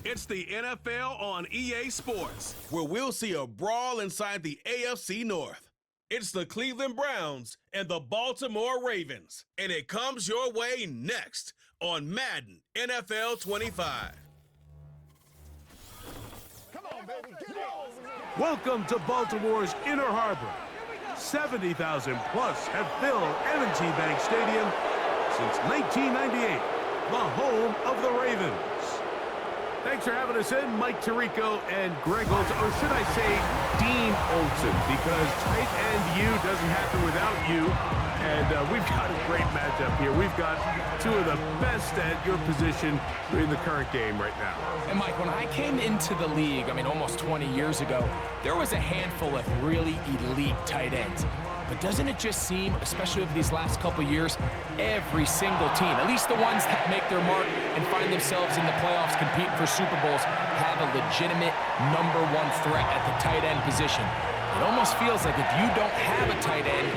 It's the NFL on EA Sports, where we'll see a brawl inside the AFC North. It's the Cleveland Browns and the Baltimore Ravens, and it comes your way next on Madden NFL 25. Come on, baby, get it! Welcome to Baltimore's Inner Harbor. 70,000 plus have filled M&T Bank Stadium since 1998, the home of the Ravens. Thanks for having us in, Mike Tirico and Greg Olson, or should I say Dean Olson, because tight end you doesn't happen without you. And we've got a great matchup here. We've got two of the best at your position in the current game right now. And Mike, when I came into the league, almost 20 years ago, there was a handful of really elite tight ends. But doesn't it just seem, especially over these last couple years, every single team, at least the ones that make their mark and find themselves in the playoffs competing for Super Bowls, have a legitimate number one threat at the tight end position. It almost feels like if you don't have a tight end,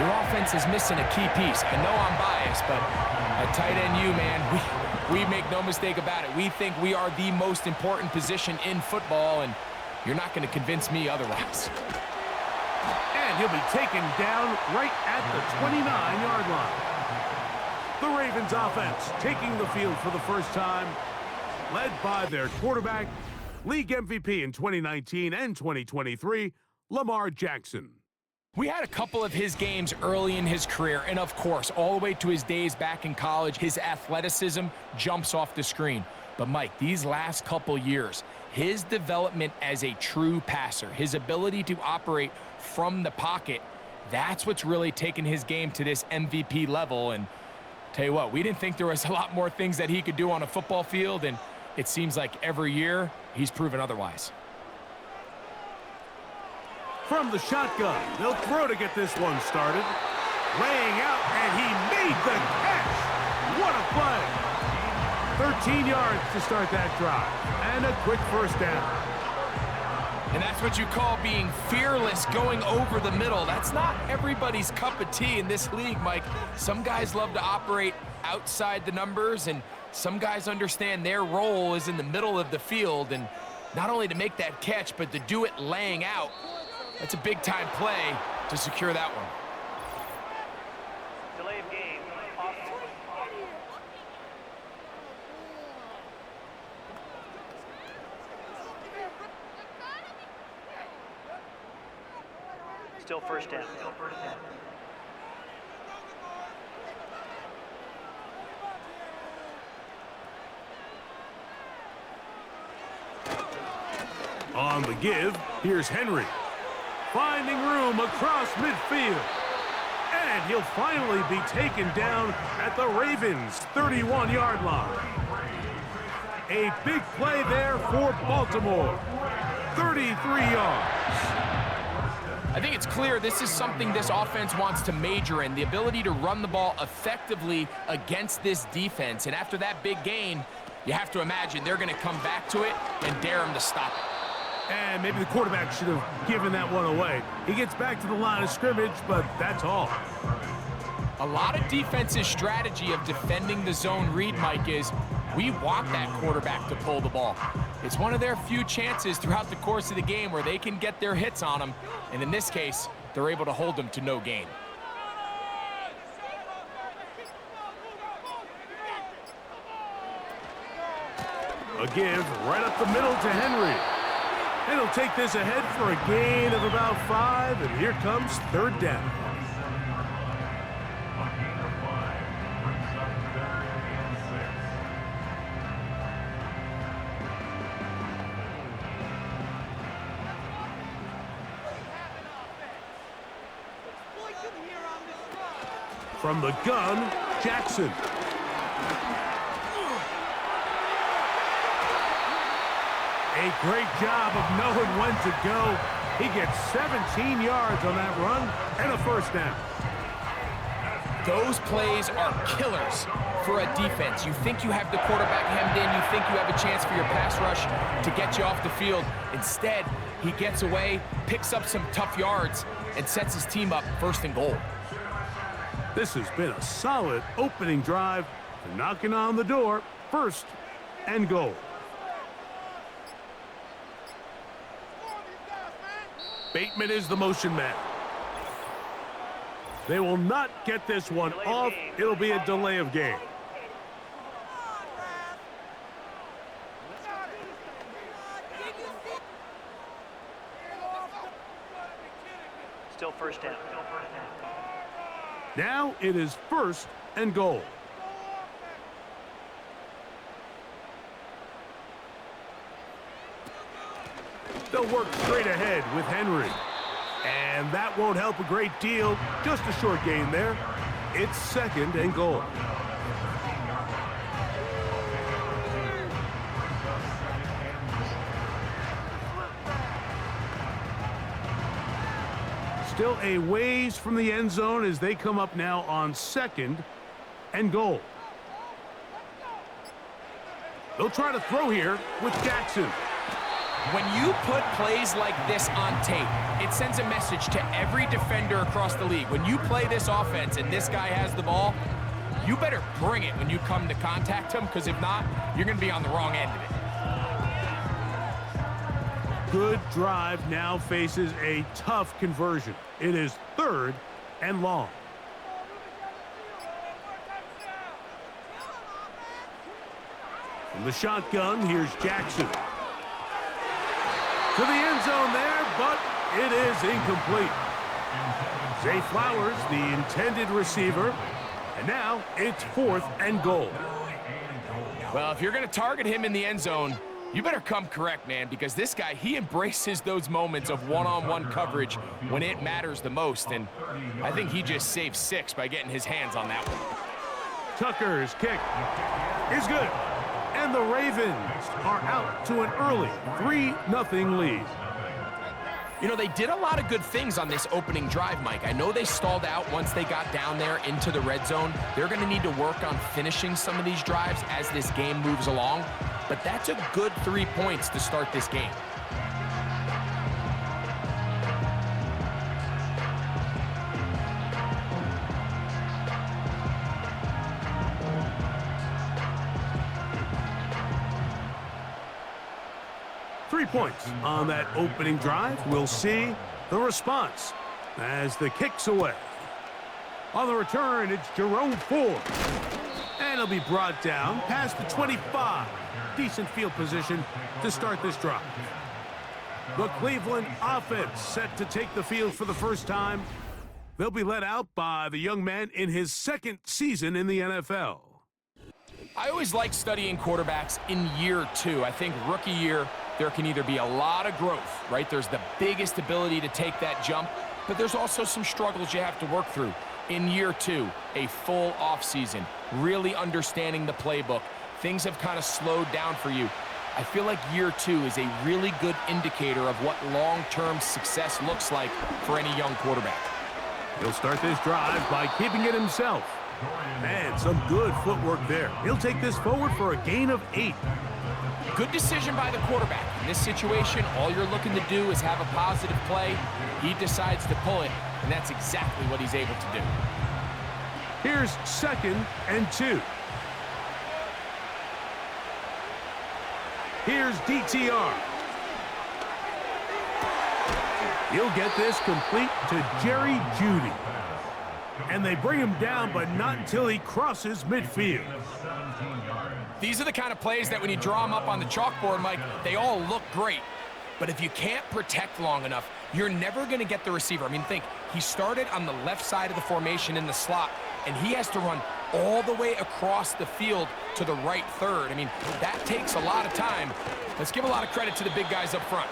your offense is missing a key piece. I know I'm biased, but at tight end you, man, we make no mistake about it. We think we are the most important position in football, and you're not going to convince me otherwise. And he'll be taken down right at the 29-yard line. The Ravens offense taking the field for the first time, led by their quarterback, league MVP in 2019 and 2023, Lamar Jackson. We had a couple of his games early in his career, and of course, all the way to his days back in college, his athleticism jumps off the screen. But Mike, these last couple years, his development as a true passer, his ability to operate from the pocket, that's what's really taken his game to this MVP level. And tell you what, we didn't think there was a lot more things that he could do on a football field, and it seems like every year he's proven otherwise. From the shotgun, they'll throw to get this one started. Laying out, and he made the catch. What a play. 13 yards to start that drive, and a quick first down. And that's what you call being fearless, going over the middle. That's not everybody's cup of tea in this league, Mike. Some guys love to operate outside the numbers, and some guys understand their role is in the middle of the field, and not only to make that catch, but to do it laying out. That's a big-time play to secure that one. Delay of game. Still first down. On the give, here's Henry. Finding room across midfield. And he'll finally be taken down at the Ravens' 31-yard line. A big play there for Baltimore. 33 yards. I think it's clear this is something this offense wants to major in, the ability to run the ball effectively against this defense. And after that big gain, you have to imagine they're going to come back to it and dare him to stop it. And maybe the quarterback should have given that one away. He gets back to the line of scrimmage, but that's all. A lot of defense's strategy of defending the zone read, Mike, is we want that quarterback to pull the ball. It's one of their few chances throughout the course of the game where they can get their hits on him, and in this case, they're able to hold him to no gain. A give right up the middle to Henry. And he'll take this ahead for a gain of about 5, and here comes third down. From the gun, Jackson. A great job of knowing when to go. He gets 17 yards on that run and a first down. Those plays are killers for a defense. You think you have the quarterback hemmed in. You think you have a chance for your pass rush to get you off the field. Instead, he gets away, picks up some tough yards, and sets his team up first and goal. This has been a solid opening drive. They're knocking on the door, first and goal. Bateman is the motion man. They will not get this one off. It'll be a delay of game. Still first down. Now it is 1st and goal. They'll work straight ahead with Henry. And that won't help a great deal. Just a short gain there. It's 2nd and goal. Still a ways from the end zone as they come up now on 2nd and goal. They'll try to throw here with Jackson. When you put plays like this on tape, it sends a message to every defender across the league. When you play this offense and this guy has the ball, you better bring it when you come to contact him, because if not, you're going to be on the wrong end of it. Good drive now faces a tough conversion. It is 3rd and long. From the shotgun, here's Jackson. To the end zone there, but it is incomplete. Zay Flowers, the intended receiver, and now it's 4th and goal. Well, if you're going to target him in the end zone, you better come correct, man, because this guy, he embraces those moments of one-on-one coverage when it matters the most, and I think he just saved 6 by getting his hands on that one. Tucker's kick is good, and the Ravens are out to an early 3-0 lead. You know, they did a lot of good things on this opening drive, Mike. I know they stalled out once they got down there into the red zone. They're going to need to work on finishing some of these drives as this game moves along. But that's a good 3 points to start this game. Points on that opening drive. We'll see the response as the kick's away. On the return, it's Jerome Ford. And he'll be brought down past the 25. Decent field position to start this drive. The Cleveland offense set to take the field for the first time. They'll be led out by the young man in his 2nd season in the NFL. I always like studying quarterbacks in year 2. I think rookie year, there can either be a lot of growth, right? There's the biggest ability to take that jump, but there's also some struggles you have to work through. In year 2, a full offseason, really understanding the playbook. Things have kind of slowed down for you. I feel like year 2 is a really good indicator of what long-term success looks like for any young quarterback. He'll start this drive by keeping it himself. Man, some good footwork there. He'll take this forward for a gain of 8. Good decision by the quarterback. In this situation, all you're looking to do is have a positive play. He decides to pull it, and that's exactly what he's able to do. Here's 2nd and 2. Here's DTR. He'll get this complete to Jerry Jeudy. And they bring him down, but not until he crosses midfield. These are the kind of plays that when you draw them up on the chalkboard, Mike, they all look great. But if you can't protect long enough, you're never going to get the receiver. I mean, think, he started on the left side of the formation in the slot, and he has to run all the way across the field to the right third. I mean, that takes a lot of time. Let's give a lot of credit to the big guys up front.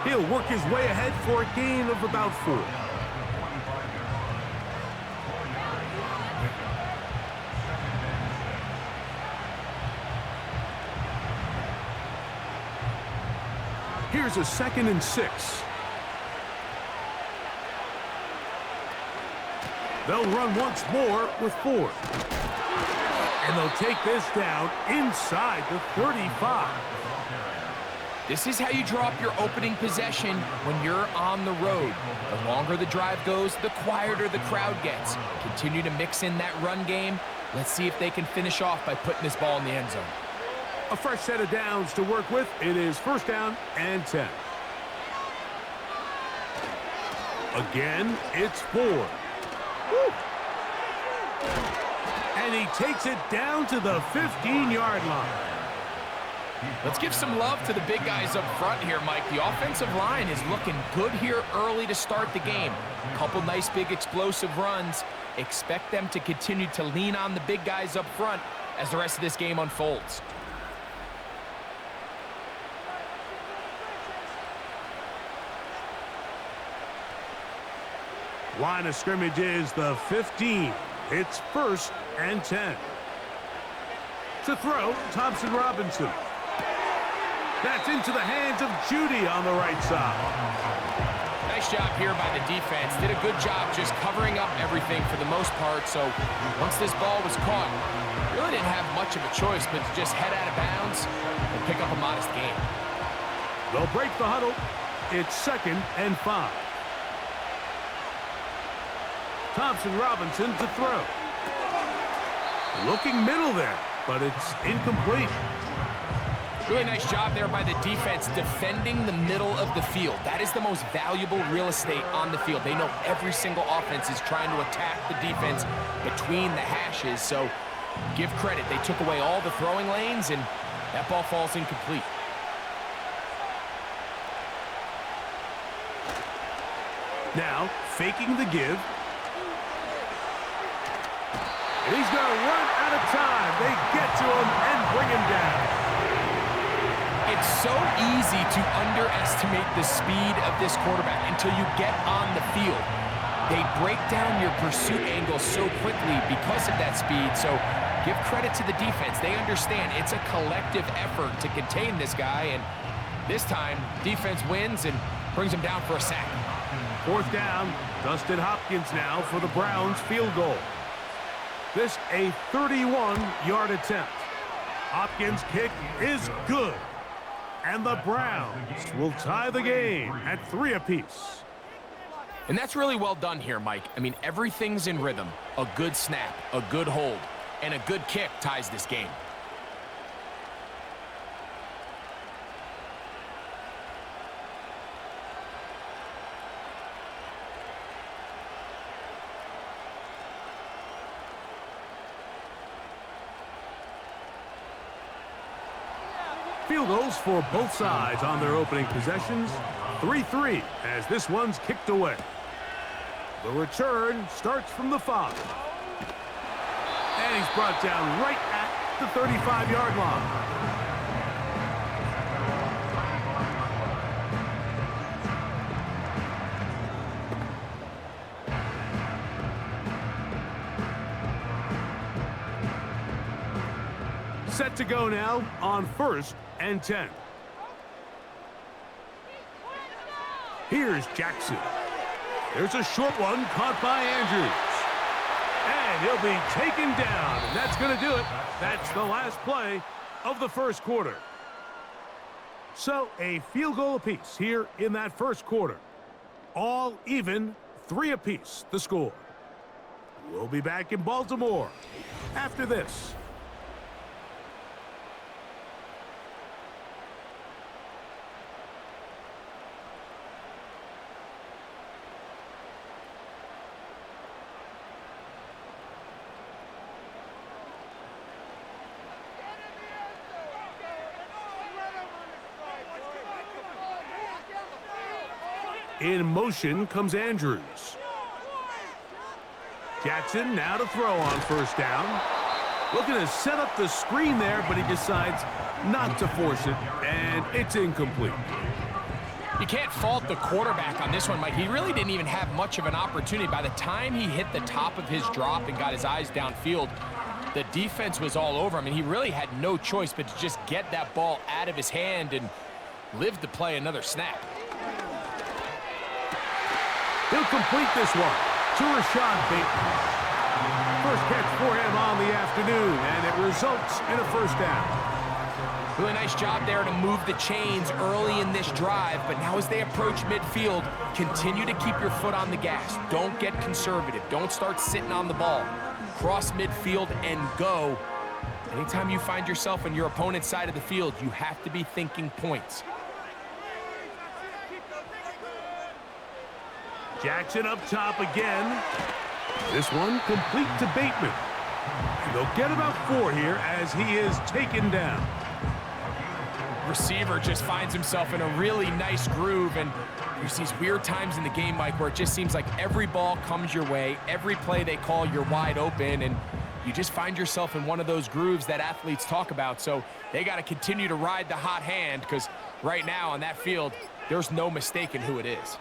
He'll work his way ahead for a gain of about 4. Here's a 2nd and 6. They'll run once more with Ford. And they'll take this down inside the 35. This is how you draw up your opening possession when you're on the road. The longer the drive goes, the quieter the crowd gets. Continue to mix in that run game. Let's see if they can finish off by putting this ball in the end zone. A fresh set of downs to work with. It is 1st down and 10. Again, it's 4. Woo. And he takes it down to the 15-yard line. Let's give some love to the big guys up front here, Mike. The offensive line is looking good here early to start the game. A couple nice big explosive runs. Expect them to continue to lean on the big guys up front as the rest of this game unfolds. Line of scrimmage is the 15. It's 1st and 10. To throw, Thompson Robinson. That's into the hands of Judy on the right side. Nice job here by the defense. Did a good job just covering up everything for the most part. So once this ball was caught, really didn't have much of a choice but to just head out of bounds and pick up a modest gain. They'll break the huddle. It's 2nd and 5. Thompson Robinson to throw. Looking middle there, but it's incomplete. Really nice job there by the defense defending the middle of the field. That is the most valuable real estate on the field. They know every single offense is trying to attack the defense between the hashes, so give credit. They took away all the throwing lanes, and that ball falls incomplete. Now, faking the give. And he's going to run out of time. They get to him and bring him down. It's so easy to underestimate the speed of this quarterback until you get on the field. They break down your pursuit angle so quickly because of that speed, so give credit to the defense. They understand it's a collective effort to contain this guy, and this time, defense wins and brings him down for a sack. 4th down, Dustin Hopkins now for the Browns field goal. This a 31-yard attempt. Hopkins' kick is good. And the Browns will tie the game at 3 apiece. And that's really well done here, Mike. I mean, everything's in rhythm. A good snap, a good hold, and a good kick ties this game. Field goals for both sides on their opening possessions. 3-3 as this one's kicked away. The return starts from the 5. And he's brought down right at the 35-yard line. Set to go now on 1st and 10. Here's Jackson. There's a short one caught by Andrews. And he'll be taken down, and that's going to do it. That's the last play of the first quarter. So a field goal apiece here in that first quarter. All even, 3 apiece, the score. We'll be back in Baltimore after this. In motion comes Andrews. Jackson now to throw on 1st down. Looking to set up the screen there, but he decides not to force it, and it's incomplete. You can't fault the quarterback on this one, Mike. He really didn't even have much of an opportunity. By the time he hit the top of his drop and got his eyes downfield, the defense was all over him, and he really had no choice but to just get that ball out of his hand and live to play another snap. He'll complete this one to Rashad Bateman. First catch for him on the afternoon, and it results in a 1st down. Really nice job there to move the chains early in this drive, but now as they approach midfield, continue to keep your foot on the gas. Don't get conservative. Don't start sitting on the ball. Cross midfield and go. Anytime you find yourself on your opponent's side of the field, you have to be thinking points. Jackson up top again. This one complete to Bateman. And they'll get about 4 here as he is taken down. Receiver just finds himself in a really nice groove, and there's these weird times in the game, Mike, where it just seems like every ball comes your way, every play they call, you're wide open, and you just find yourself in one of those grooves that athletes talk about. So they got to continue to ride the hot hand, because right now on that field, there's no mistaking who it is.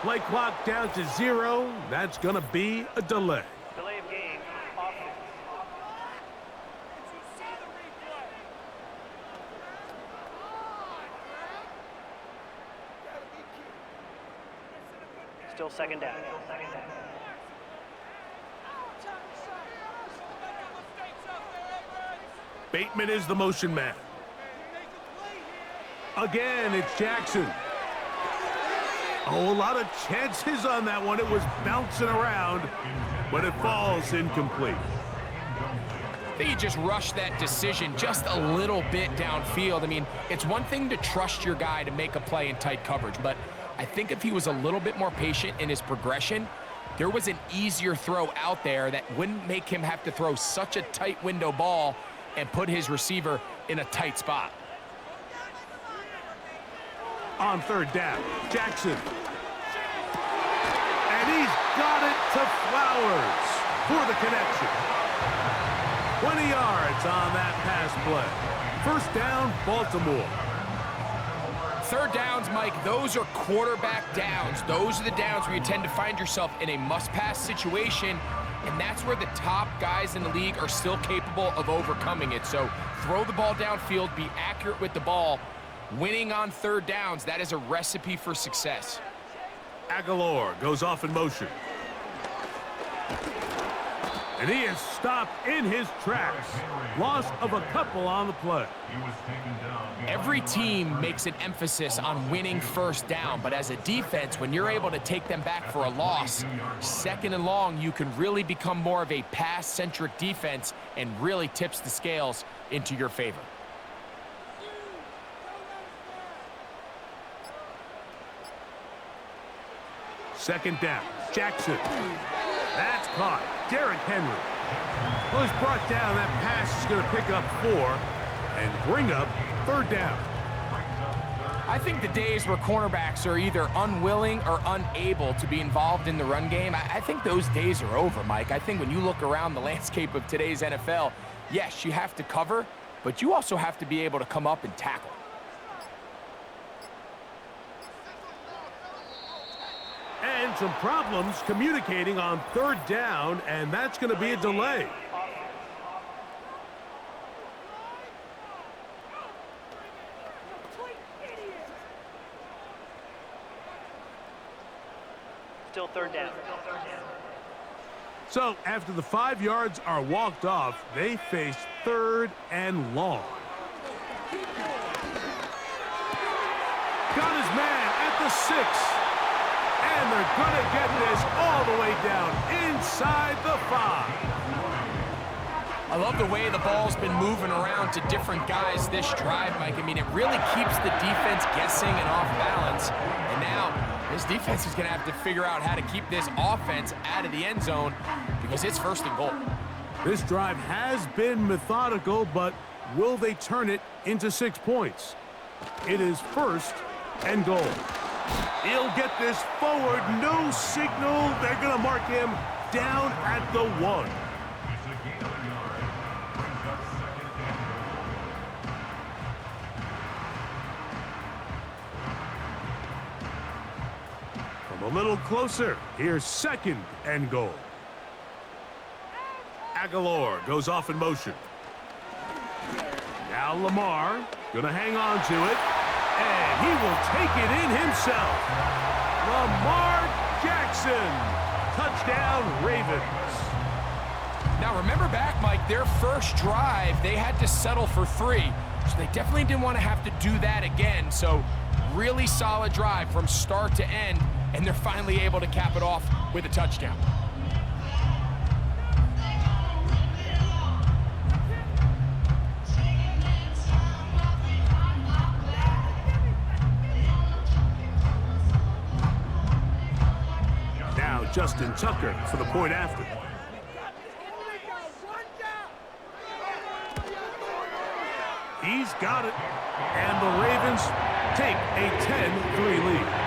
Play clock down to 0. That's going to be a delay. Delay of game. Offense. Still second down. Bateman is the motion man. Again, it's Jackson. Oh, a lot of chances on that one. It was bouncing around, but it falls incomplete. I think he just rushed that decision just a little bit downfield. I mean, it's one thing to trust your guy to make a play in tight coverage, but I think if he was a little bit more patient in his progression, there was an easier throw out there that wouldn't make him have to throw such a tight window ball and put his receiver in a tight spot. On third down, Jackson. And he's got it to Flowers for the connection. 20 yards on that pass play. First down, Baltimore. Third downs, Mike, those are quarterback downs. Those are the downs where you tend to find yourself in a must-pass situation, and that's where the top guys in the league are still capable of overcoming it. So throw the ball downfield, be accurate with the ball. Winning on third downs, that is a recipe for success. Aguilar goes off in motion. And he is stopped in his tracks. Loss of a couple on the play. Every team makes an emphasis on winning first down, but as a defense, when you're able to take them back for a loss, second and long, you can really become more of a pass-centric defense and really tips the scales into your favor. Second down, Jackson. That's caught. Derrick Henry. Well, he's brought down. That pass is going to pick up 4 and bring up third down. I think the days where cornerbacks are either unwilling or unable to be involved in the run game, I think those days are over, Mike. I think when you look around the landscape of today's NFL, yes, you have to cover, but you also have to be able to come up and tackle. And some problems communicating on third down, and that's going to be a delay. Still third down. So after the 5 yards are walked off, they face third and long. Got his man at the 6. And they're going to get this all the way down inside the 5. I love the way the ball's been moving around to different guys this drive, Mike. I mean, it really keeps the defense guessing and off balance. And now this defense is going to have to figure out how to keep this offense out of the end zone because it's first and goal. This drive has been methodical, but will they turn it into 6 points? It is first and goal. He'll get this forward, no signal. They're going to mark him down at the 1. From a little closer, here's second and goal. Aguilar goes off in motion. Now Lamar going to hang on to it. And he will take it in himself. Lamar Jackson. Touchdown, Ravens. Now, remember back, Mike, their first drive, they had to settle for 3. So they definitely didn't want to have to do that again. So really solid drive from start to end, and they're finally able to cap it off with a touchdown. Justin Tucker for the point after. He's got it. And the Ravens take a 10-3 lead.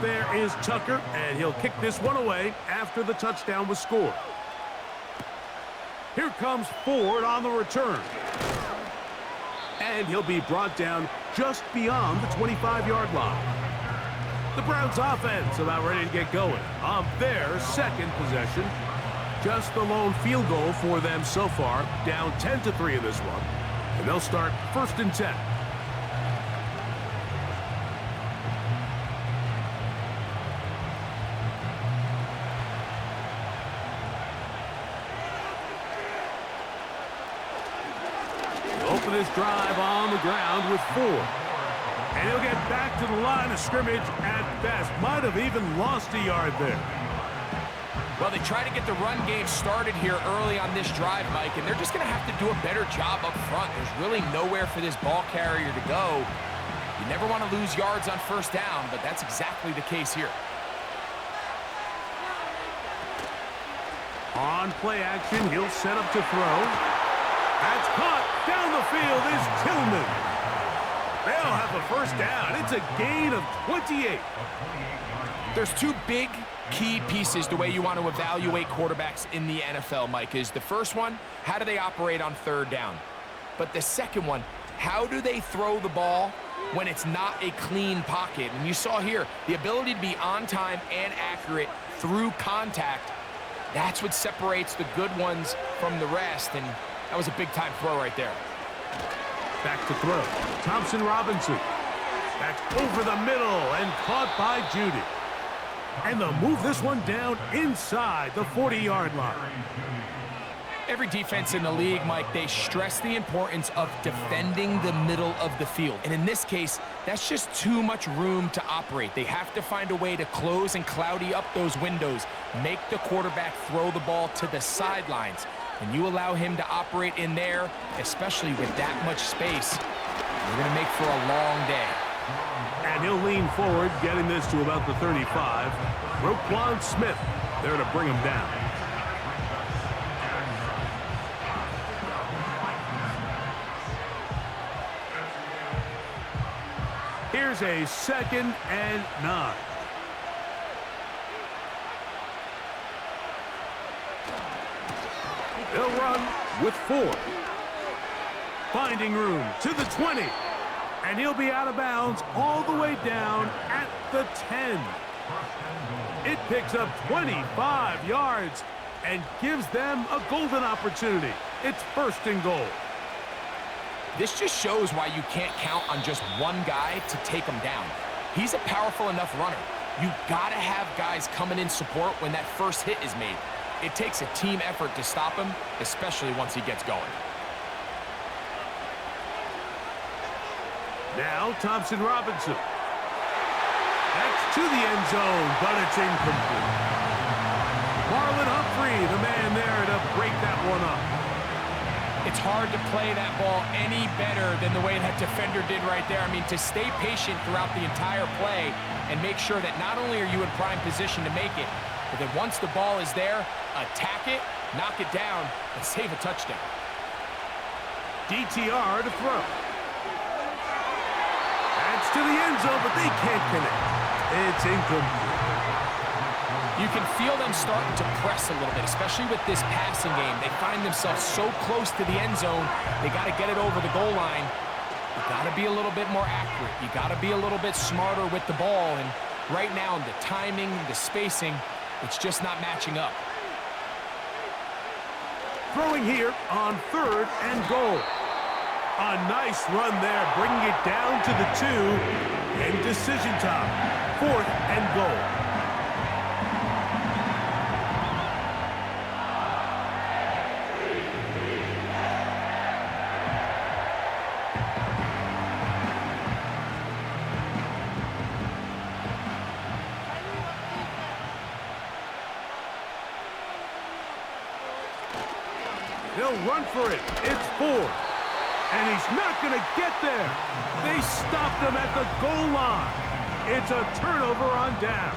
There is Tucker, and he'll kick this one away after the touchdown was scored. Here comes Ford on the return. And he'll be brought down just beyond the 25-yard line. The Browns offense about ready to get going on their second possession. Just the lone field goal for them so far, down 10-3 in this one. And they'll start 1st and 10. This drive on the ground with 4. And he'll get back to the line of scrimmage at best. Might have even lost a yard there. Well, they try to get the run game started here early on this drive, Mike, and they're just going to have to do a better job up front. There's really nowhere for this ball carrier to go. You never want to lose yards on 1st down, but that's exactly the case here. On play action, he'll set up to throw. That's caught. Down the field is Tillman. They'll have the 1st down. It's a gain of 28. There's 2 big key pieces the way you want to evaluate quarterbacks in the NFL, Mike. Is the first one, how do they operate on 3rd down? But the second one, how do they throw the ball when it's not a clean pocket? And you saw here, the ability to be on time and accurate through contact, that's what separates the good ones from the rest. And that was a big-time throw right there. Back to throw. Thompson Robinson. That's over the middle and caught by Judy. And they'll move this one down inside the 40-yard line. Every defense in the league, Mike, they stress the importance of defending the middle of the field. And in this case, that's just too much room to operate. They have to find a way to close and cloudy up those windows, make the quarterback throw the ball to the sidelines. And you allow him to operate in there, especially with that much space, you're going to make for a long day. And he'll lean forward, getting this to about the 35. Roquan Smith there to bring him down. Here's a 2nd and 9. They'll run with 4. Finding room to the 20. And he'll be out of bounds all the way down at the 10. It picks up 25 yards and gives them a golden opportunity. It's 1st and goal. This just shows why you can't count on just one guy to take him down. He's a powerful enough runner. You gotta have guys coming in support when that first hit is made. It takes a team effort to stop him, especially once he gets going. Now Thompson Robinson. That's to the end zone, but it's incomplete. Marlon Humphrey, the man there to break that one up. It's hard to play that ball any better than the way that defender did right there. I mean, to stay patient throughout the entire play and make sure that not only are you in prime position to make it, but then once the ball is there, attack it, knock it down, and save a touchdown. DTR to throw. That's to the end zone, but they can't connect. It's incomplete. You can feel them starting to press a little bit, especially with this passing game. They find themselves so close to the end zone, they got to get it over the goal line. You got to be a little bit more accurate. You got to be a little bit smarter with the ball. And right now, the timing, the spacing, it's just not matching up. Throwing here on 3rd and goal. A nice run there, bringing it down to the 2. And decision time, 4th and goal. They'll run for it. It's 4. And he's not going to get there. They stopped him at the goal line. It's a turnover on downs.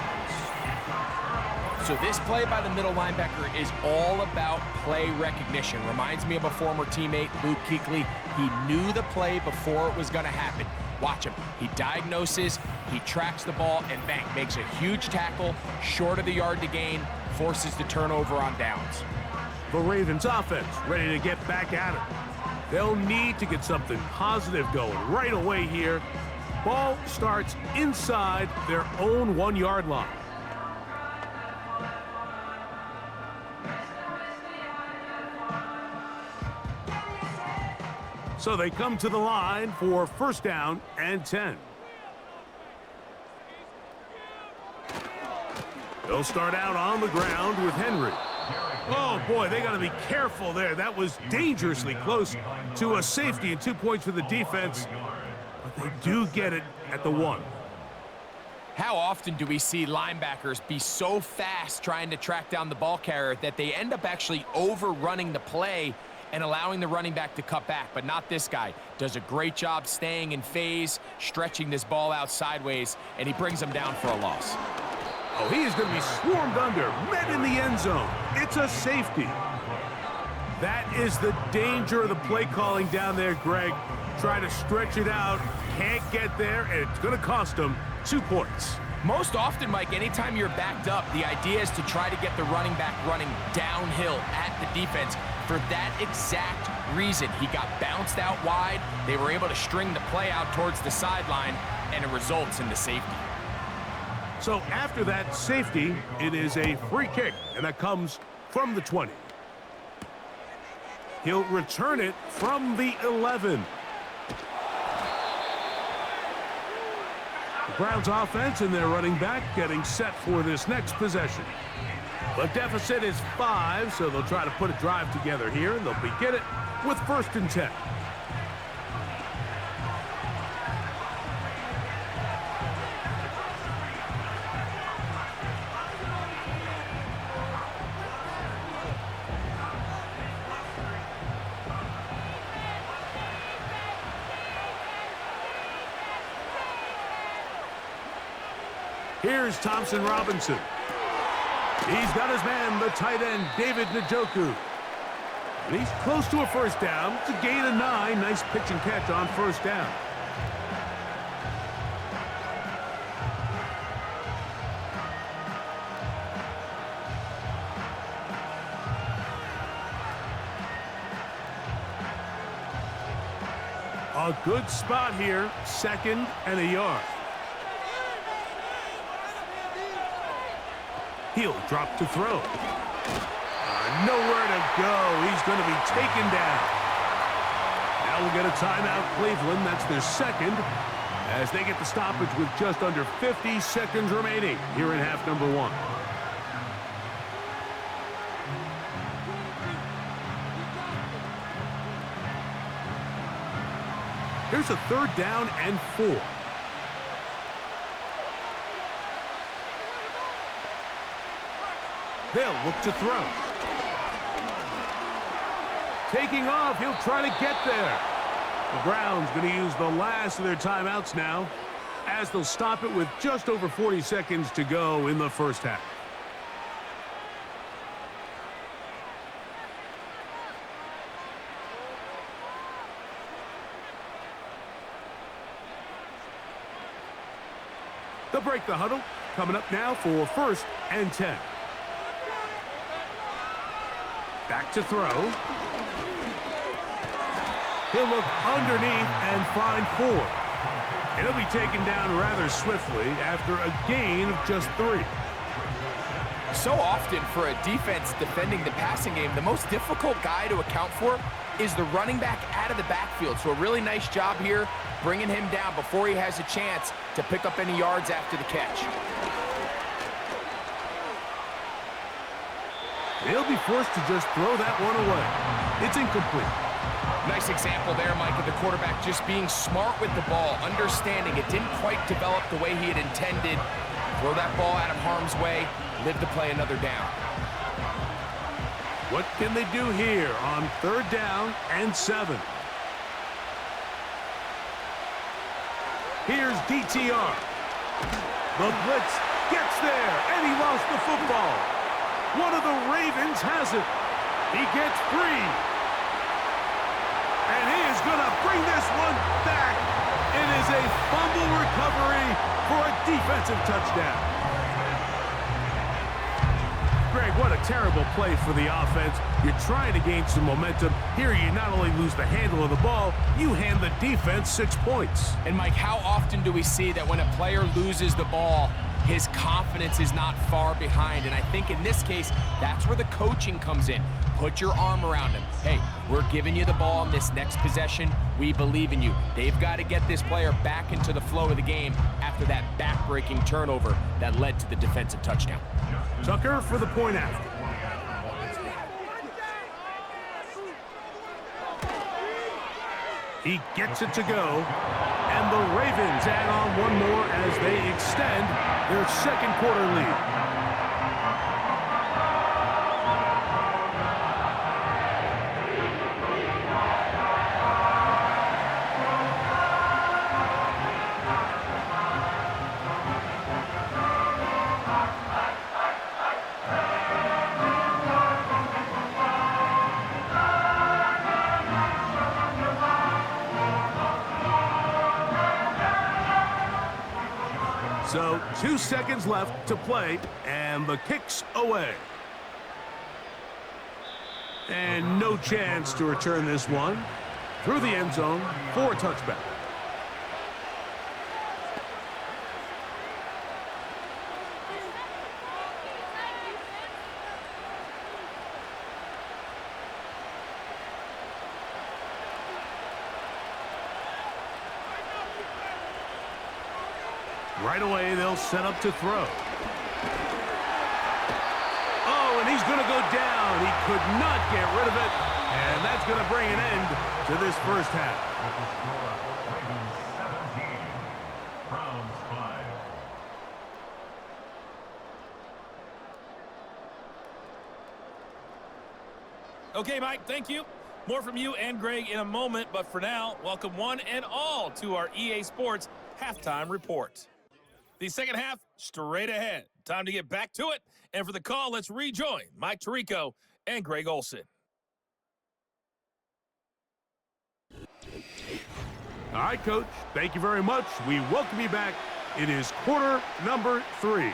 So this play by the middle linebacker is all about play recognition. Reminds me of a former teammate, Luke Kuechly. He knew the play before it was going to happen. Watch him. He diagnoses, he tracks the ball, and bang, makes a huge tackle, short of the yard to gain, forces the turnover on downs. The Ravens offense ready to get back at it. They'll need to get something positive going right away here. Ball starts inside their own 1-yard line. So they come to the line for 1st down and 10. They'll start out on the ground with Henry. Oh, boy, they got to be careful there. That was dangerously close to a safety and 2 points for the defense. But they do get it at the 1. How often do we see linebackers be so fast trying to track down the ball carrier that they end up actually overrunning the play and allowing the running back to cut back? But not this guy. Does a great job staying in phase, stretching this ball out sideways, and he brings them down for a loss. Oh, he is going to be swarmed under, met in the end zone. It's a safety. That is the danger of the play calling down there, Greg. Try to stretch it out, can't get there, and it's going to cost them 2 points. Most often, Mike, anytime you're backed up, the idea is to try to get the running back running downhill at the defense. For that exact reason, he got bounced out wide. They were able to string the play out towards the sideline, and it results in the safety. So after that safety, it is a free kick, and that comes from the 20. He'll return it from the 11. The Browns offense and their running back getting set for this next possession. The deficit is 5, so they'll try to put a drive together here, and they'll begin it with 1st and 10. Here's Thompson Robinson. He's got his man, the tight end, David Njoku. And he's close to a 1st down. It's a gain of 9. Nice pitch and catch on 1st down. A good spot here, 2nd and a yard. He'll drop to throw. Nowhere to go. He's going to be taken down. Now we'll get a timeout, Cleveland. That's their 2nd, as they get the stoppage with just under 50 seconds remaining here in half number 1. Here's a 3rd down and 4. They'll look to throw. Taking off, he'll try to get there. The Browns going to use the last of their timeouts now, as they'll stop it with just over 40 seconds to go in the 1st half. They'll break the huddle. Coming up now for 1st and 10. Back to throw. He'll look underneath and find 4. And he'll be taken down rather swiftly after a gain of just 3. So often for a defense defending the passing game, the most difficult guy to account for is the running back out of the backfield. So a really nice job here, bringing him down before he has a chance to pick up any yards after the catch. They'll be forced to just throw that one away. It's incomplete. Nice example there, Mike, of the quarterback just being smart with the ball, understanding it didn't quite develop the way he had intended. Throw that ball out of harm's way, live to play another down. What can they do here on 3rd down and 7? Here's DTR. The blitz gets there, and he lost the football. One of the Ravens has it. He gets free. And he is going to bring this one back. It is a fumble recovery for a defensive touchdown. Greg, what a terrible play for the offense. You're trying to gain some momentum. Here you not only lose the handle of the ball, you hand the defense 6 points. And Mike, how often do we see that when a player loses the ball, his confidence is not far behind? And I think in this case, that's where the coaching comes in. Put your arm around him. Hey, we're giving you the ball in this next possession. We believe in you. They've got to get this player back into the flow of the game after that back-breaking turnover that led to the defensive touchdown. Tucker for the point after. He gets it to go, and the Ravens add on one more as they extend their 2nd quarter lead. So 2 seconds left to play, and the kick's away. And no chance to return this one through the end zone for a touchback. Right away, they'll set up to throw. Oh, and he's going to go down. He could not get rid of it, and that's going to bring an end to this first half. Okay, Mike, thank you. More from you and Greg in a moment, but for now, welcome one and all to our EA Sports Halftime Report. The second half, straight ahead. Time to get back to it. And for the call, let's rejoin Mike Tirico and Greg Olson. All right, Coach, thank you very much. We welcome you back. It is quarter number 3.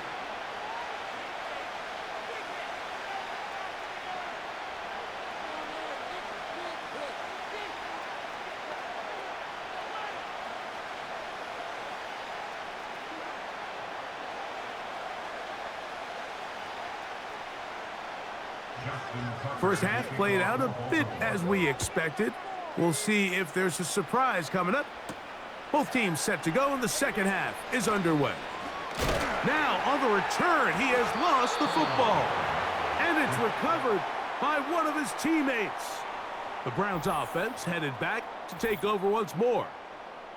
First half played out a bit as we expected. We'll see if there's a surprise coming up. Both teams set to go, and the second half is underway. Now, on the return, he has lost the football. And it's recovered by one of his teammates. The Browns offense headed back to take over once more.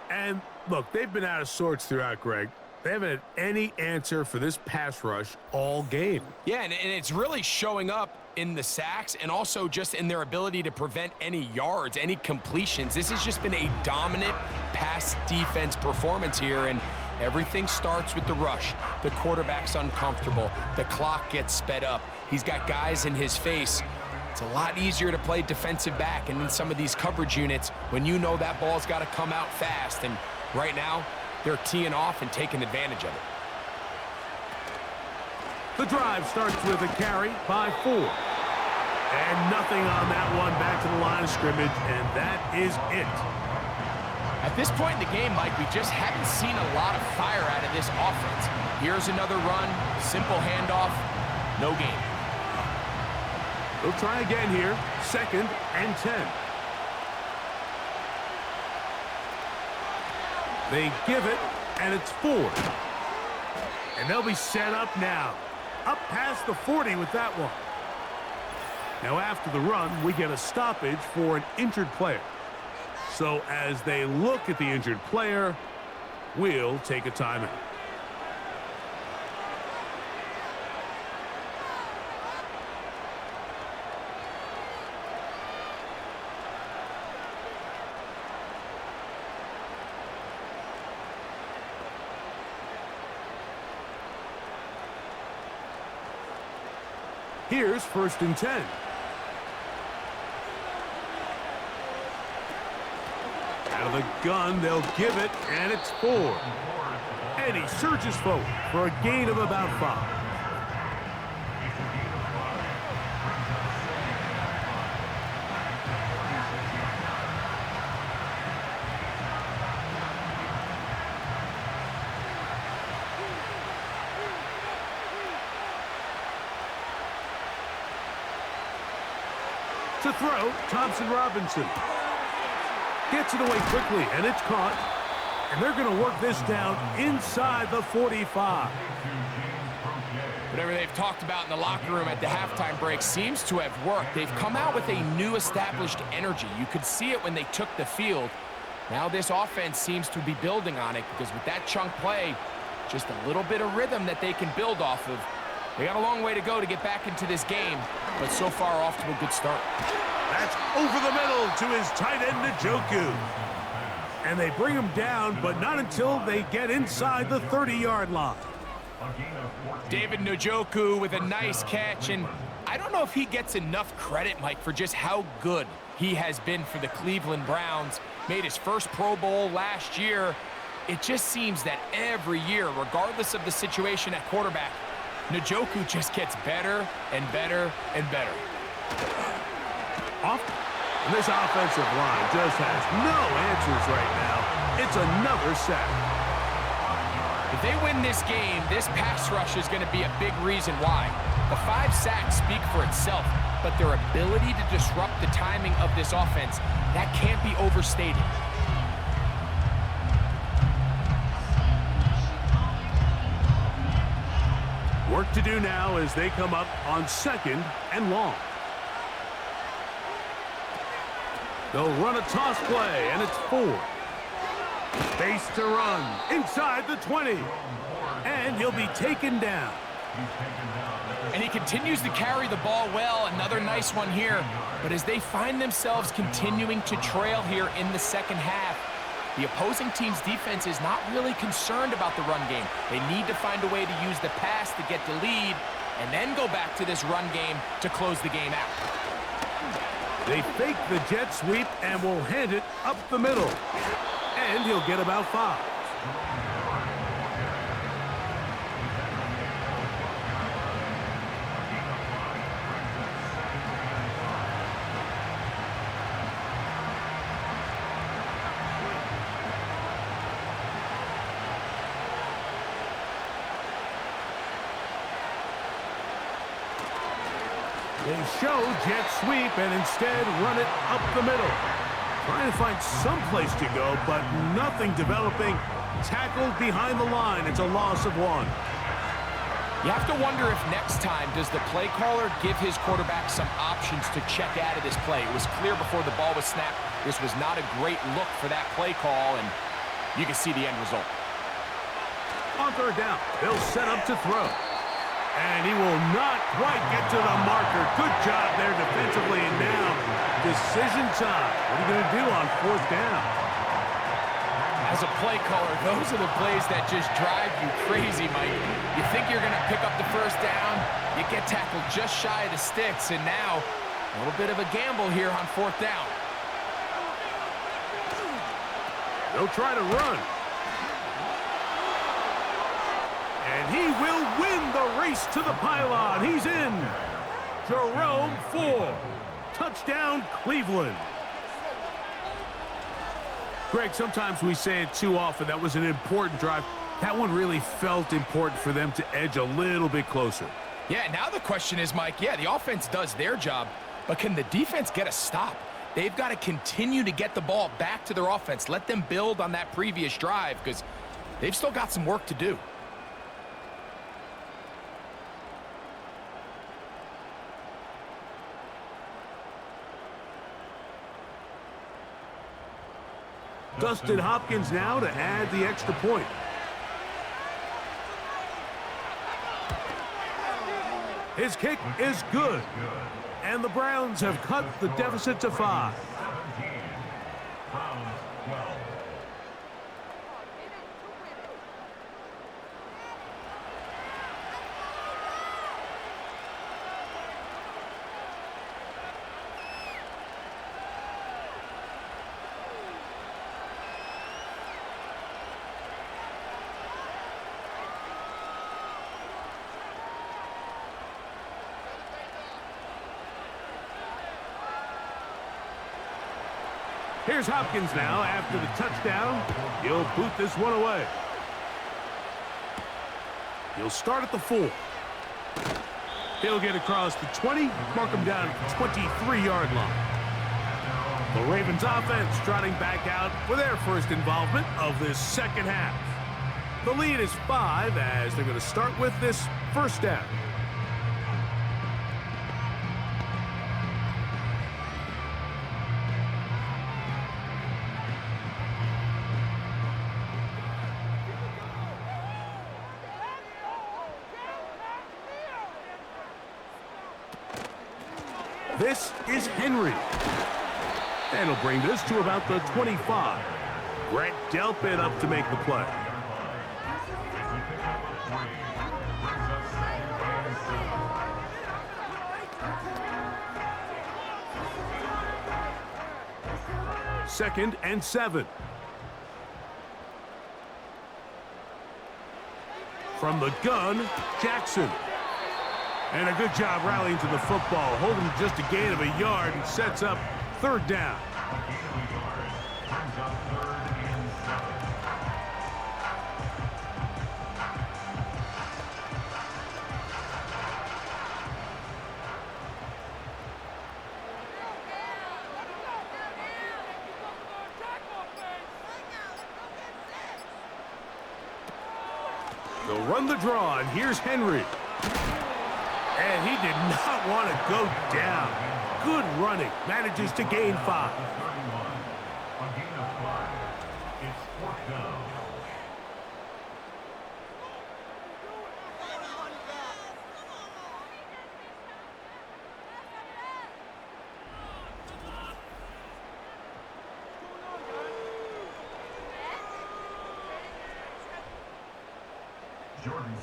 And, look, they've been out of sorts throughout, Greg. They haven't had any answer for this pass rush all game. Yeah, and it's really showing up in the sacks and also just in their ability to prevent any yards, any completions. This has just been a dominant pass defense performance here, and everything starts with the rush. The quarterback's uncomfortable. The clock gets sped up. He's got guys in his face. It's a lot easier to play defensive back and in some of these coverage units when you know that ball's got to come out fast. And right now, they're teeing off and taking advantage of it. The drive starts with a carry by 4. And nothing on that one, back to the line of scrimmage, and that is it. At this point in the game, Mike, we just haven't seen a lot of fire out of this offense. Here's another run, simple handoff, no gain. They'll try again here, 2nd and 10. They give it, and it's 4. And they'll be set up now. Up past the 40 with that one. Now after the run, we get a stoppage for an injured player. So as they look at the injured player, we'll take a timeout. Here's 1st and 10. Out of the gun, they'll give it, and it's 4. And he surges forward for a gain of about 5. To throw, Thompson Robinson. Gets it away quickly, and it's caught. And they're going to work this down inside the 45. Whatever they've talked about in the locker room at the halftime break seems to have worked. They've come out with a new established energy. You could see it when they took the field. Now this offense seems to be building on it because with that chunk play, just a little bit of rhythm that they can build off of. They got a long way to go to get back into this game, but so far off to a good start. That's over the middle to his tight end, Njoku. And they bring him down, but not until they get inside the 30-yard line. David Njoku with a nice catch, and I don't know if he gets enough credit, Mike, for just how good he has been for the Cleveland Browns. Made his first Pro Bowl last year. It just seems that every year, regardless of the situation at quarterback, Njoku just gets better and better and better. And this offensive line just has no answers right now. It's another sack. If they win this game, this pass rush is going to be a big reason why. The 5 sacks speak for itself, but their ability to disrupt the timing of this offense, that can't be overstated. Work to do now as they come up on 2nd and long. They'll run a toss play, and it's 4. Base to run inside the 20. And he'll be taken down. And he continues to carry the ball well. Another nice one here. But as they find themselves continuing to trail here in the second half, the opposing team's defense is not really concerned about the run game. They need to find a way to use the pass to get the lead and then go back to this run game to close the game out. They fake the jet sweep and will hand it up the middle. And he'll get about 5. They show jet sweep and instead run it up the middle. Trying to find some place to go, but nothing developing. Tackled behind the line. It's a loss of 1. You have to wonder if next time does the play caller give his quarterback some options to check out of this play. It was clear before the ball was snapped. This was not a great look for that play call, and you can see the end result. On 3rd down, they'll set up to throw. And he will not quite get to the marker. Good job there defensively. And now, decision time. What are you going to do on 4th down? As a play caller, those are the plays that just drive you crazy, Mike. You think you're going to pick up the 1st down, you get tackled just shy of the sticks, and now a little bit of a gamble here on 4th down. They'll try to run. And he will win the race to the pylon. He's in. Jerome Ford. Touchdown, Cleveland. Greg, sometimes we say it too often. That was an important drive. That one really felt important for them to edge a little bit closer. Yeah, now the question is, Mike, yeah, the offense does their job, but can the defense get a stop? They've got to continue to get the ball back to their offense. Let them build on that previous drive because they've still got some work to do. Dustin Hopkins now to add the extra point. His kick is good. And the Browns have cut the deficit to 5. Here's Hopkins now after the touchdown. He'll boot this one away. He'll start at the 4. He'll get across the 20, mark him down at the 23-yard line. The Ravens offense trotting back out for their first involvement of this second half. The lead is 5 as they're going to start with this first down. This is Henry. And he'll bring this to about the 25. Grant Delpit up to make the play. Second and 7. From the gun, Jackson. And a good job rallying to the football, holding just a gain of a yard and sets up third down. They'll run the draw, and here's Henry. And he did not want to go down. Good running. Manages to gain 5.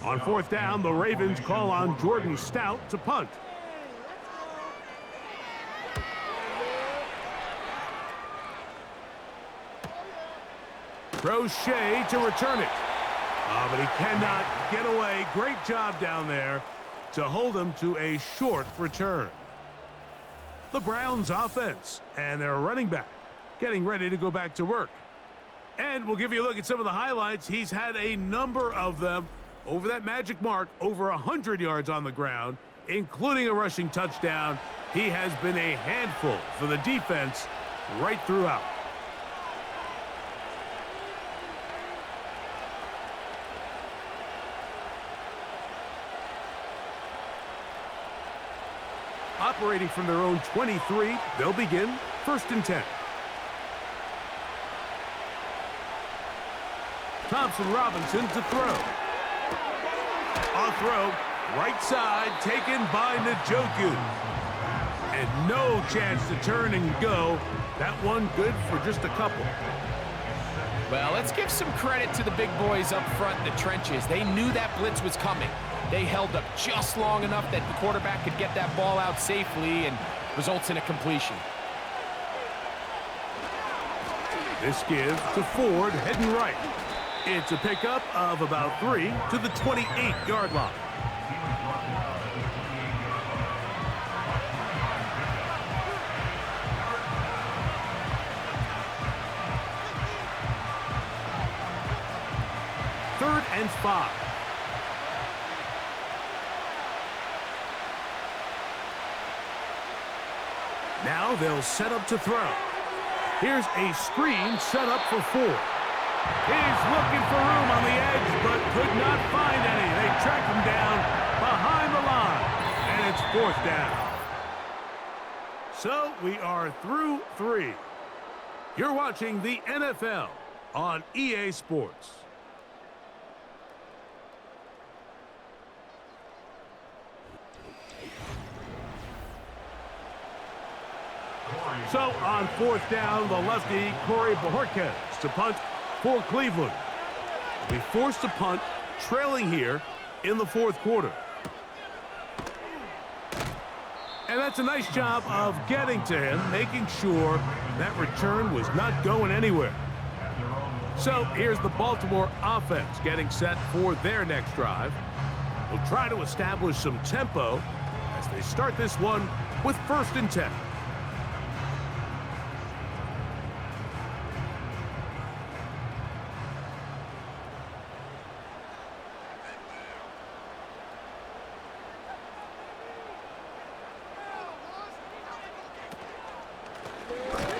On fourth down, the Ravens call on Jordan Stout to punt. Crochet to return it. But he cannot get away. Great job down there to hold him to a short return. The Browns offense and their running back getting ready to go back to work. And we'll give you a look at some of the highlights. He's had a number of them over that magic mark, over 100 yards on the ground, including a rushing touchdown. He has been a handful for the defense right throughout. Operating from their own 23, they'll begin first and 10. Thompson Robinson to throw. On throw, right side, taken by Njoku. And no chance to turn and go. That one good for just a couple. Well, let's give some credit to the big boys up front in the trenches. They knew that blitz was coming. They held up just long enough that the quarterback could get that ball out safely and results in a completion. This gives to Ford heading right. It's a pickup of about 3 to the 28-yard line. Third and 5. Now they'll set up to throw. Here's a screen set up for Ford. He's looking for room on the edge, but could not find any. They track him down behind the line, and it's fourth down. So we are through 3. You're watching the NFL on EA Sports. So on fourth down, the lefty, Corey Bojorquez to punt for Cleveland. Be forced to punt, trailing here in the fourth quarter. And that's a nice job of getting to him, making sure that return was not going anywhere. So here's the Baltimore offense getting set for their next drive. They'll try to establish some tempo as they start this one with first and 10.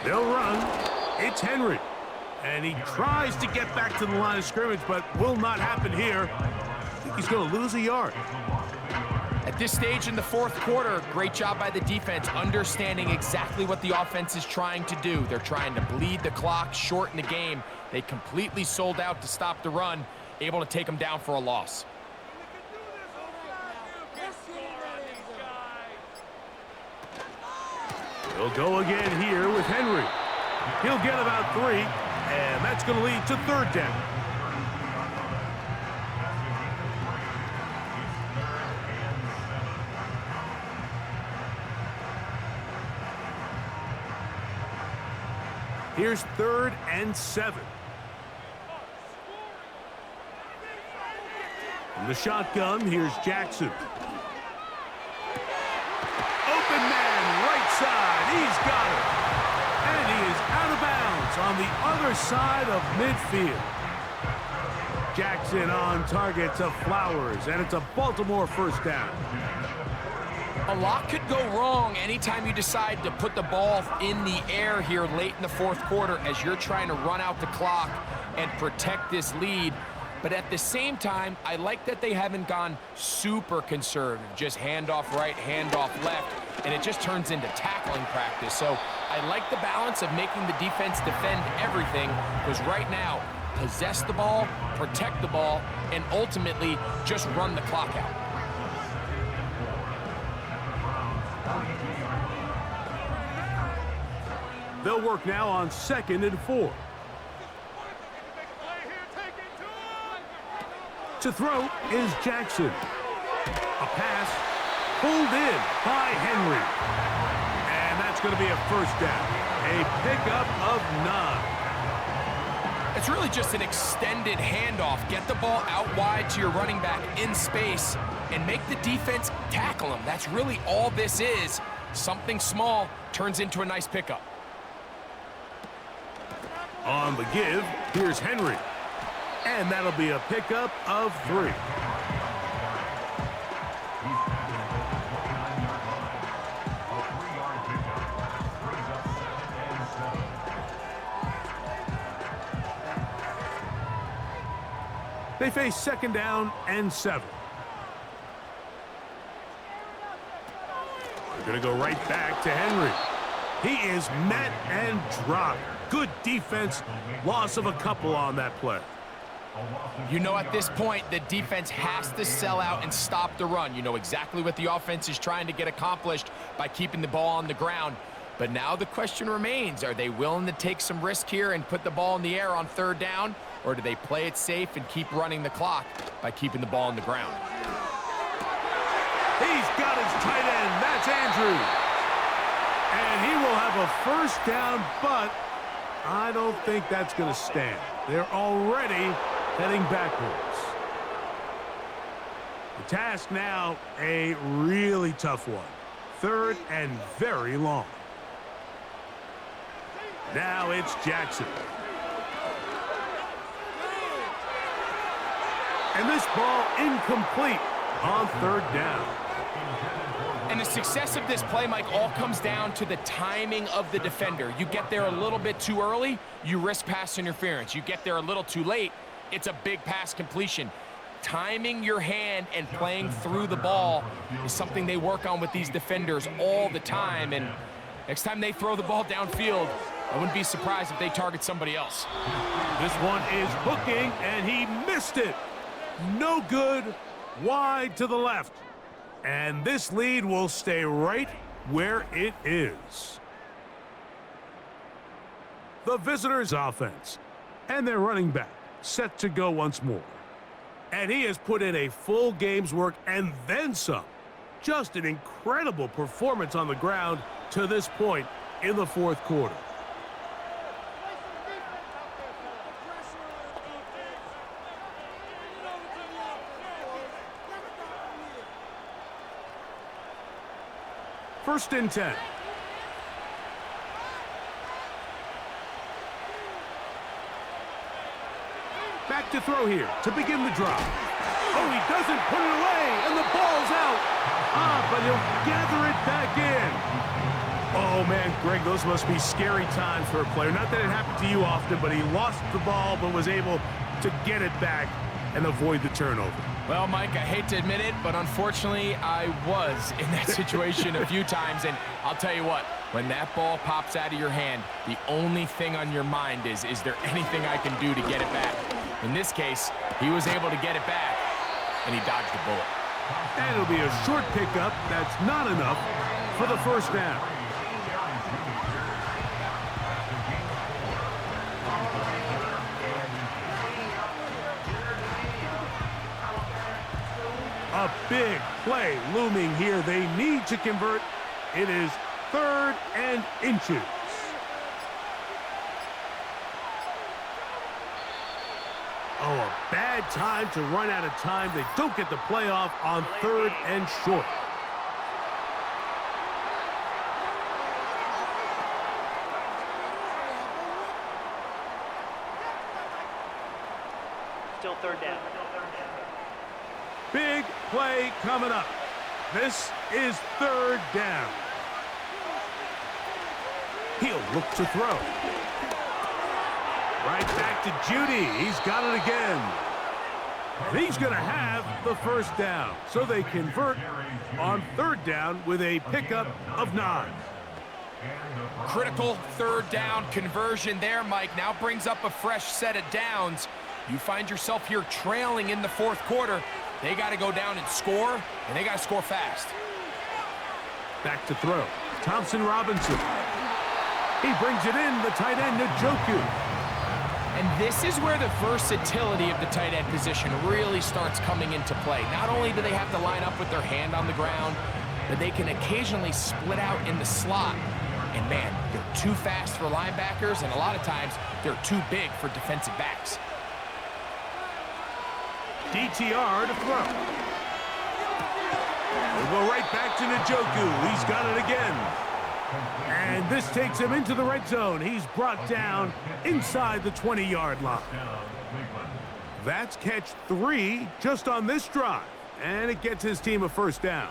They'll run. It's Henry. And he tries to get back to the line of scrimmage, but will not happen here. I think he's going to lose a yard. At this stage in the fourth quarter, great job by the defense, understanding exactly what the offense is trying to do. They're trying to bleed the clock, shorten the game. They completely sold out to stop the run, able to take them down for a loss. He'll go again here with Henry. He'll get about 3, and that's going to lead to third down. Here's 3rd and 7. From the shotgun, here's Jackson. Open man, right side. He's got it. And he is out of bounds on the other side of midfield. Jackson on target to Flowers, and it's a Baltimore first down. A lot could go wrong anytime you decide to put the ball in the air here late in the fourth quarter as you're trying to run out the clock and protect this lead. But at the same time, I like that they haven't gone super conservative, just handoff right, handoff left, and it just turns into tackling practice. So I like the balance of making the defense defend everything, because right now, possess the ball, protect the ball, and ultimately just run the clock out. They'll work now on 2nd and 4. To throw is Jackson. A pass pulled in by Henry. And that's going to be a first down. A pickup of 9. It's really just an extended handoff. Get the ball out wide to your running back in space and make the defense tackle him. That's really all this is. Something small turns into a nice pickup. On the give, here's Henry. And that'll be a pickup of 3. They face 2nd down and 7. They're going to go right back to Henry. He is met and dropped. Good defense. Loss of a couple on that play. You know, at this point, the defense has to sell out and stop the run. You know exactly what the offense is trying to get accomplished by keeping the ball on the ground. But now the question remains, are they willing to take some risk here and put the ball in the air on 3rd down? Or do they play it safe and keep running the clock by keeping the ball on the ground? He's got his tight end. That's Andrews. And he will have a first down, but I don't think that's going to stand. They're already heading backwards. The task now, a really tough one. 3rd and very long. Now it's Jackson. And this ball incomplete on 3rd down. And the success of this play, Mike, all comes down to the timing of the defender. You get there a little bit too early, you risk pass interference. You get there a little too late, it's a big pass completion. Timing your hand and playing through the ball is something they work on with these defenders all the time. And next time they throw the ball downfield, I wouldn't be surprised if they target somebody else. This one is hooking, and he missed it. No good, wide to the left. And this lead will stay right where it is. The visitors' offense and their running back set to go once more. And he has put in a full game's work and then some. Just an incredible performance on the ground to this point in the fourth quarter. First and 10. Back to throw here to begin the drive. Oh, he doesn't put it away, and the ball's out. But he'll gather it back in. Oh, man, Greg, those must be scary times for a player. Not that it happened to you often, but he lost the ball but was able to get it back and avoid the turnover. Well, Mike, I hate to admit it, but unfortunately, I was in that situation a few times, and I'll tell you what, when that ball pops out of your hand, the only thing on your mind is there anything I can do to get it back? In this case, he was able to get it back, and he dodged the bullet. And it'll be a short pickup. That's not enough for the first down. A big play looming here. They need to convert. It is 3rd and inches. Oh, a bad time to run out of time. They don't get the playoff on 3rd and short. Still 3rd down. Big play coming up. This is 3rd down. He'll look to throw. Right back to Judy. He's got it again. And he's going to have the first down. So they convert on 3rd down with a pickup of 9. Critical 3rd down conversion there, Mike. Now brings up a fresh set of downs. You find yourself here trailing in the 4th quarter. They got to go down and score, and they got to score fast. Back to throw. Thompson Robinson. He brings it in, the tight end, Njoku. And this is where the versatility of the tight end position really starts coming into play. Not only do they have to line up with their hand on the ground, but they can occasionally split out in the slot. And man, they're too fast for linebackers, and a lot of times they're too big for defensive backs. DTR to throw. We'll go right back to Njoku. He's got it again. And this takes him into the red zone. He's brought down inside the 20-yard line. That's catch 3 just on this drive. And it gets his team a first down.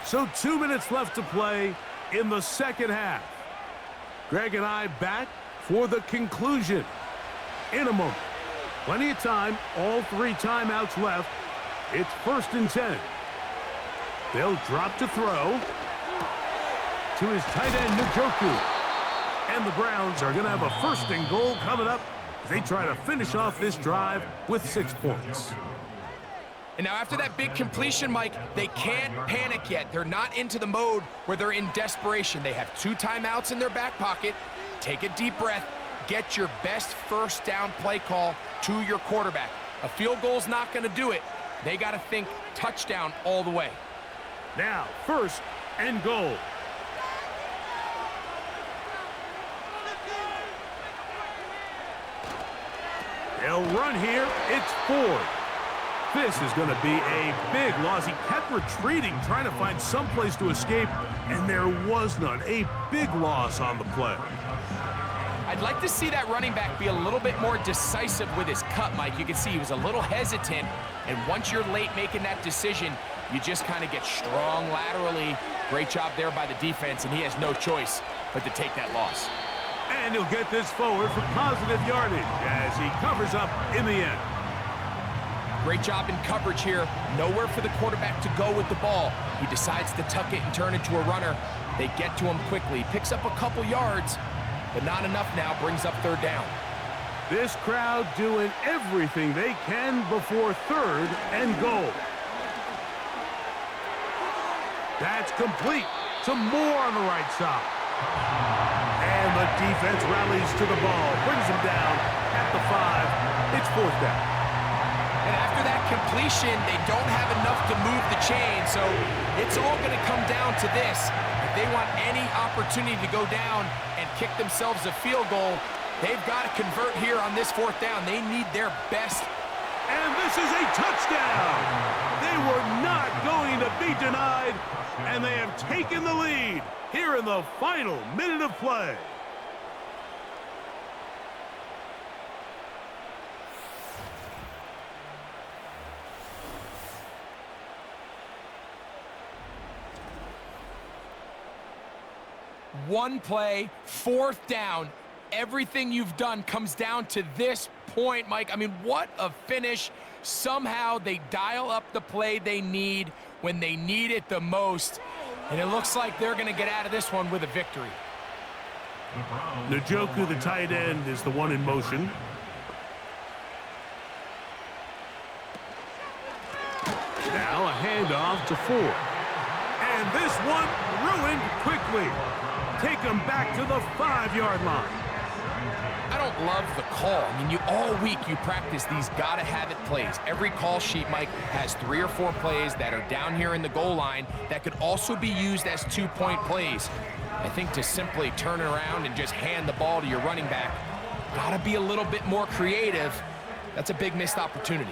So 2 minutes left to play in the second half. Greg and I back for the conclusion in a moment. Plenty of time, all 3 timeouts left. It's 1st and 10. They'll drop to throw to his tight end, Njoku. And the Browns are going to have a 1st and goal coming up as they try to finish off this drive with 6 points. And now after that big completion, Mike, they can't panic yet. They're not into the mode where they're in desperation. They have 2 timeouts in their back pocket. Take a deep breath. Get your best first down play call to your quarterback. A field goal's not going to do it. They got to think touchdown all the way. Now, 1st and goal. They'll run here. It's Ford. This is going to be a big loss. He kept retreating, trying to find some place to escape, and there was none. A big loss on the play. I'd like to see that running back be a little bit more decisive with his cut, Mike. You can see he was a little hesitant, and once you're late making that decision, you just kind of get strong laterally. Great job there by the defense, and he has no choice but to take that loss. And he'll get this forward for positive yardage as he covers up in the end. Great job in coverage here. Nowhere for the quarterback to go with the ball. He decides to tuck it and turn it to a runner. They get to him quickly. Picks up a couple yards, but not enough now. Brings up 3rd down. This crowd doing everything they can before 3rd and goal. That's complete. Some more on the right side. And the defense rallies to the ball. Brings him down at the 5. It's 4th down. And after that completion, they don't have enough to move the chain, so it's all going to come down to this. If they want any opportunity to go down and kick themselves a field goal, they've got to convert here on this 4th down. They need their best. And this is a touchdown. They were not going to be denied, and they have taken the lead here in the final minute of play. one play, 4th down. Everything you've done comes down to this point, Mike. I mean, what a finish. Somehow they dial up the play they need when they need it the most. And it looks like they're going to get out of this one with a victory. Njoku, the tight end, is the one in motion. Now a handoff to Ford. And this one ruined quickly. Take him back to the 5-yard line. I don't love the call. I mean, all week you practice these gotta-have-it plays. Every call sheet, Mike, has 3 or 4 plays that are down here in the goal line that could also be used as 2-point plays. I think to simply turn around and just hand the ball to your running back, gotta be a little bit more creative. That's a big missed opportunity.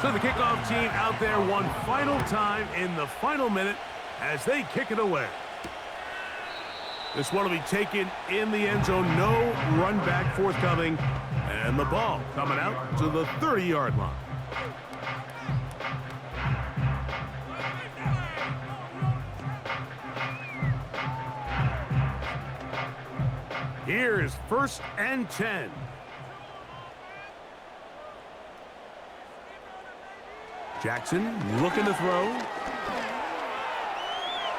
So the kickoff team out there one final time in the final minute as they kick it away. This one will be taken in the end zone. No run back forthcoming. And the ball coming out to the 30-yard line. Here's 1st and 10. Jackson looking to throw.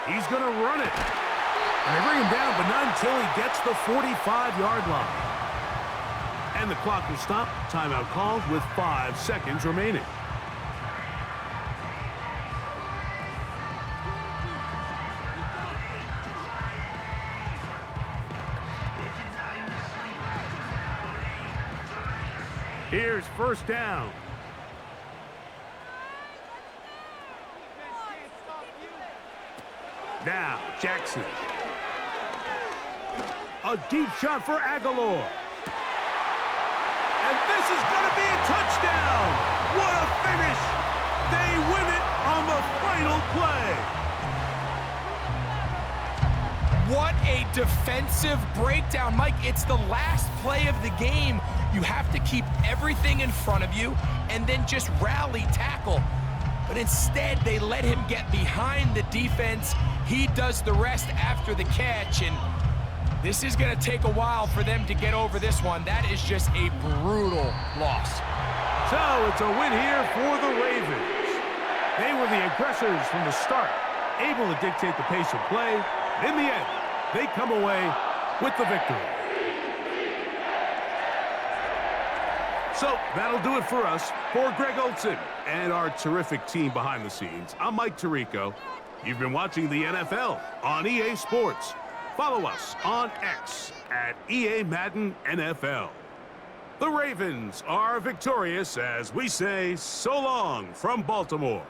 He's going to run it. And they bring him down, but not until he gets the 45-yard line. And the clock will stop. Timeout called with 5 seconds remaining. Here's 1st down. Now, Jackson. A deep shot for Aguilar. And this is going to be a touchdown. What a finish. They win it on the final play. What a defensive breakdown, Mike. It's the last play of the game. You have to keep everything in front of you and then just rally tackle. But instead, they let him get behind the defense. He does the rest after the catch, and this is going to take a while for them to get over this one. That is just a brutal loss. So it's a win here for the Ravens. They were the aggressors from the start, able to dictate the pace of play. In the end, they come away with the victory. So that'll do it for us. For Greg Olson and our terrific team behind the scenes, I'm Mike Tirico. You've been watching the NFL on EA Sports. Follow us on X at EA Madden NFL. The Ravens are victorious as we say so long from Baltimore.